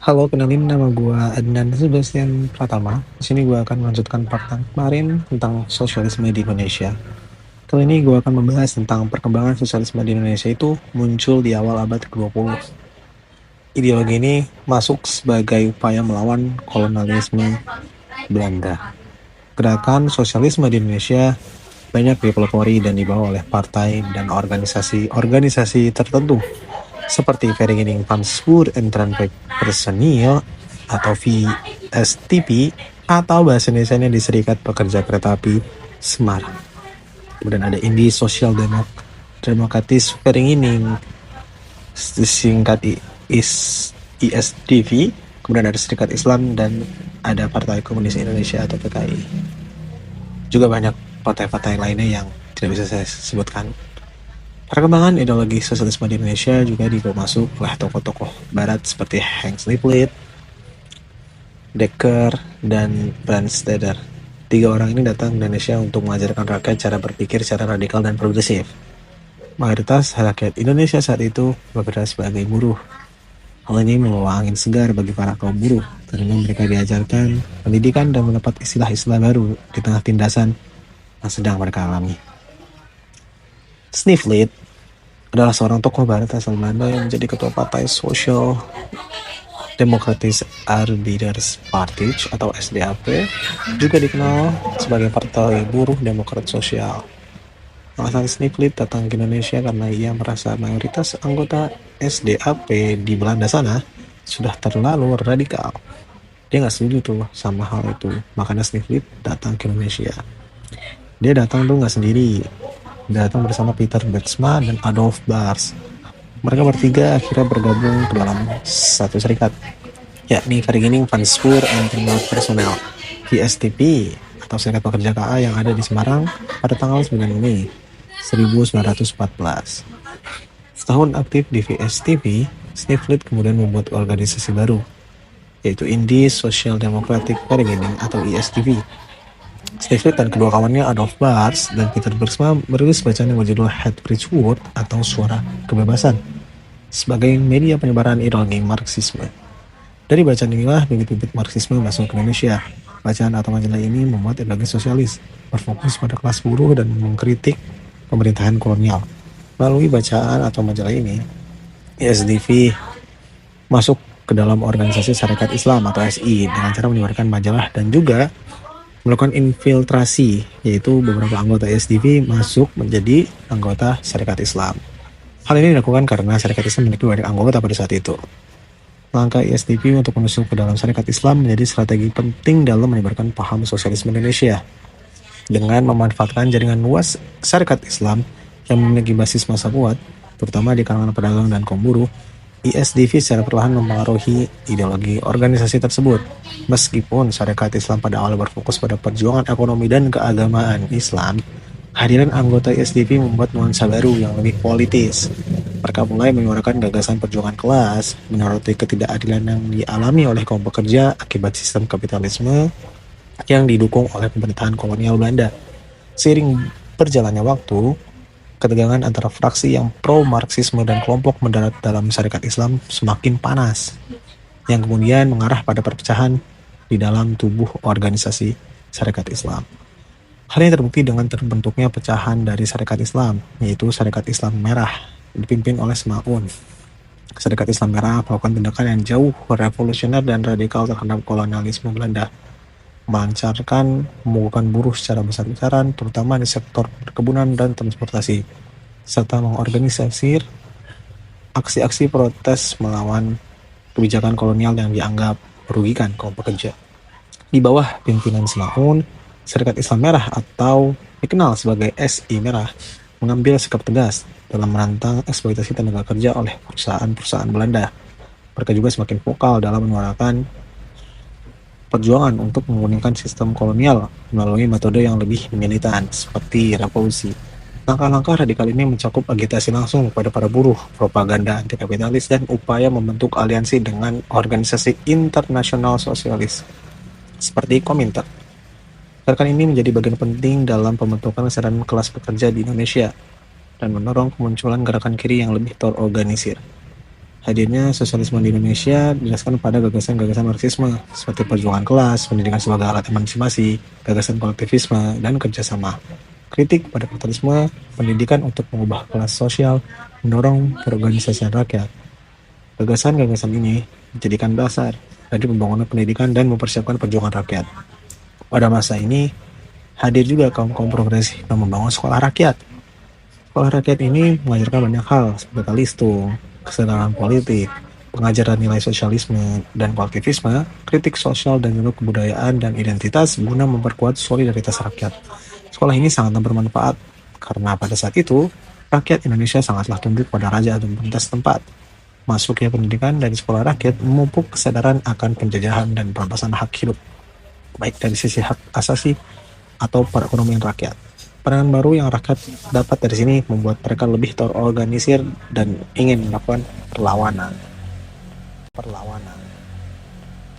Halo, kenalin nama gua Adnan Sebastian Pratama. Di sini gua akan melanjutkan part yang kemarin tentang sosialisme di Indonesia. Kali ini gua akan membahas tentang perkembangan sosialisme di Indonesia itu muncul di awal abad ke-20. Ideologi ini masuk sebagai upaya melawan kolonialisme Belanda. Gerakan sosialisme di Indonesia banyak dipelopori dan dibawa oleh partai dan organisasi-organisasi tertentu seperti Vereniging van Spoor en Transport Personeel atau VSTP atau bahasa Indonesia di Serikat Pekerja Kereta Api Semarang. Kemudian ada Indi Social Demokratis Vereniging disingkat ISDV. Kemudian ada Serikat Islam dan ada Partai Komunis Indonesia atau PKI. Juga banyak partai-partai lainnya yang tidak bisa saya sebutkan. Perkembangan ideologi sosialisme di Indonesia juga dibawa masuk oleh tokoh-tokoh barat seperti Hans Liebknecht, Dekker, dan Brandstätter. Tiga orang ini datang ke Indonesia untuk mengajarkan rakyat cara berpikir secara radikal dan progresif. Mayoritas rakyat Indonesia saat itu bekerja sebagai buruh. Hal ini membawa angin segar bagi para kaum buruh, karena mereka diajarkan pendidikan dan mendapat istilah-istilah baru di tengah tindasan yang sedang mereka alami. Sniflit adalah seorang tokoh barat asal Belanda yang menjadi ketua Partai Social Democratische Arbeiders Party atau SDAP, juga dikenal sebagai Partai Buruh Demokrat Sosial. Alasan Sniflit datang ke Indonesia karena ia merasa mayoritas anggota SDAP di Belanda sana sudah terlalu radikal. Dia nggak setuju tuh sama hal itu, makanya Sniflit datang ke Indonesia. Dia datang tuh nggak sendiri, dia datang bersama Peter Bergsma dan Adolf Bars. Mereka bertiga akhirnya bergabung ke dalam satu serikat, yakni Vereniging van Spoor en Transport Personeel VSTP atau Serikat Pekerja KA yang ada di Semarang pada tanggal 9 Mei 1914. Setahun aktif di VSTP, Sniflit kemudian membuat organisasi baru, yaitu Indi Social Democratic Vereniging atau ISDV. Sniflit dan kedua kawannya Adolf Bars dan Peter Bergsma merilis bacaan yang berjudul Hatebreed Word atau Suara Kebebasan sebagai media penyebaran ideologi Marxisme. Dari bacaan inilah bibit-bibit Marxisme masuk ke Indonesia. Bacaan atau majalah ini membuat ideologi sosialis, berfokus pada kelas buruh dan mengkritik pemerintahan kolonial. Melalui bacaan atau majalah ini, ISDV masuk ke dalam organisasi Syarikat Islam atau SI dengan cara menyebarkan majalah dan juga melakukan infiltrasi, yaitu beberapa anggota ISDV masuk menjadi anggota Syarikat Islam. Hal ini dilakukan karena Syarikat Islam memiliki banyak anggota pada saat itu. Langkah ISDV untuk masuk ke dalam Syarikat Islam menjadi strategi penting dalam menyebarkan paham sosialisme Indonesia. Dengan memanfaatkan jaringan luas Syarikat Islam yang memiliki basis massa kuat, terutama di kalangan pedagang dan kaum buruh, ISDV secara perlahan mempengaruhi ideologi organisasi tersebut. Meskipun Syarikat Islam pada awal berfokus pada perjuangan ekonomi dan keagamaan Islam, hadiran anggota ISDV membuat nuansa baru yang lebih politis. Mereka mulai menyuarakan gagasan perjuangan kelas, menyoroti ketidakadilan yang dialami oleh kaum pekerja akibat sistem kapitalisme yang didukung oleh pemerintahan kolonial Belanda. Seiring berjalannya waktu, ketegangan antara fraksi yang pro-Marxisme dan kelompok moderat dalam Syarikat Islam semakin panas, yang kemudian mengarah pada perpecahan di dalam tubuh organisasi Syarikat Islam. Hal ini terbukti dengan terbentuknya pecahan dari Syarikat Islam, yaitu Syarikat Islam Merah, dipimpin oleh Semaun. Syarikat Islam Merah melakukan tindakan yang jauh revolusioner dan radikal terhadap kolonialisme Belanda, melancarkan pemukulan buruh secara besar-besaran, terutama di sektor perkebunan dan transportasi, serta mengorganisir aksi-aksi protes melawan kebijakan kolonial yang dianggap merugikan kaum pekerja. Di bawah pimpinan Semaun, Syarikat Islam Merah atau dikenal sebagai SI Merah mengambil sikap tegas dalam menantang eksploitasi tenaga kerja oleh perusahaan-perusahaan Belanda. Mereka juga semakin vokal dalam menyuarakan perjuangan untuk menggunakan sistem kolonial melalui metode yang lebih militan seperti revolusi. Langkah-langkah radikal ini mencakup agitasi langsung kepada para buruh, propaganda anti-kapitalis, dan upaya membentuk aliansi dengan organisasi internasional sosialis seperti Komintern. Gerakan ini menjadi bagian penting dalam pembentukan kesadaran kelas pekerja di Indonesia dan mendorong kemunculan gerakan kiri yang lebih terorganisir. Hadirnya sosialisme di Indonesia didasarkan pada gagasan-gagasan Marxisme seperti perjuangan kelas, pendidikan sebagai alat emansipasi, gagasan kolektivisme, dan kerjasama. Kritik pada kapitalisme, pendidikan untuk mengubah kelas sosial, mendorong perorganisasian rakyat. Gagasan-gagasan ini dijadikan dasar dari pembangunan pendidikan dan mempersiapkan perjuangan rakyat. Pada masa ini, hadir juga kaum-kaum progresif yang membangun sekolah rakyat. Sekolah rakyat ini mengajarkan banyak hal seperti kalistung, kesadaran politik, pengajaran nilai sosialisme dan kolektivisme, kritik sosial dan juga kebudayaan dan identitas guna memperkuat solidaritas rakyat. Sekolah ini sangat bermanfaat karena pada saat itu rakyat Indonesia sangatlah tunduk pada raja dan pemerintah setempat. Masuknya pendidikan dari sekolah rakyat memupuk kesadaran akan penjajahan dan perampasan hak hidup, baik dari sisi hak asasi atau perekonomian rakyat. Pandangan baru yang rakyat dapat dari sini membuat mereka lebih terorganisir dan ingin melakukan perlawanan.